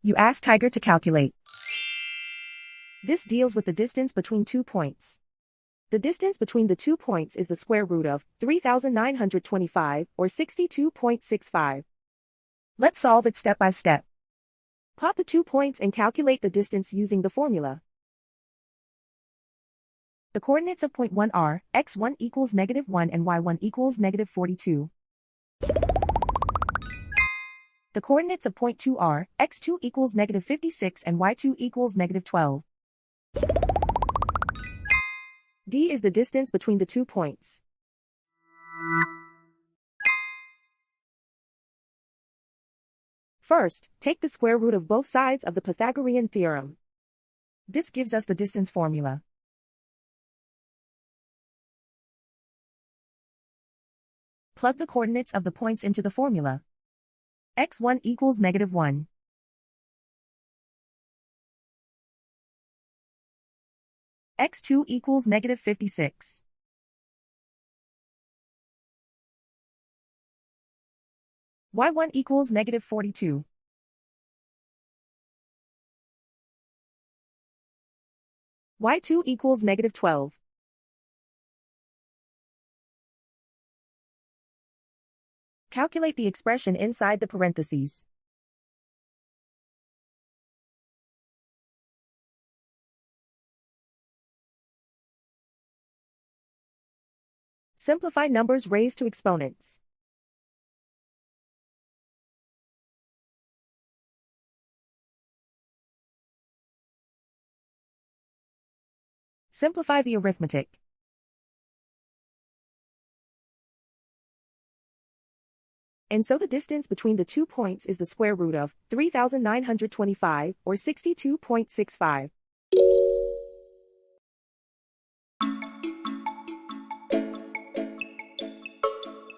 You ask Tiger to calculate. This deals with the distance between 2 points. The distance between the 2 points is the square root of 3,925, or 62.65. Let's solve it step by step. Plot the 2 points and calculate the distance using the formula. The coordinates of point 1 are x1 equals -1 and y1 equals -42. The coordinates of point 2 are x2 equals -56 and y2 equals -12. D is the distance between the 2 points. First, take the square root of both sides of the Pythagorean theorem. This gives us the distance formula. Plug the coordinates of the points into the formula. x1 equals -1. x2 equals -56. y1 equals -42. y2 equals -12. Calculate the expression inside the parentheses. Simplify numbers raised to exponents. Simplify the arithmetic. And so the distance between the 2 points is the square root of 3,925, or 62.65.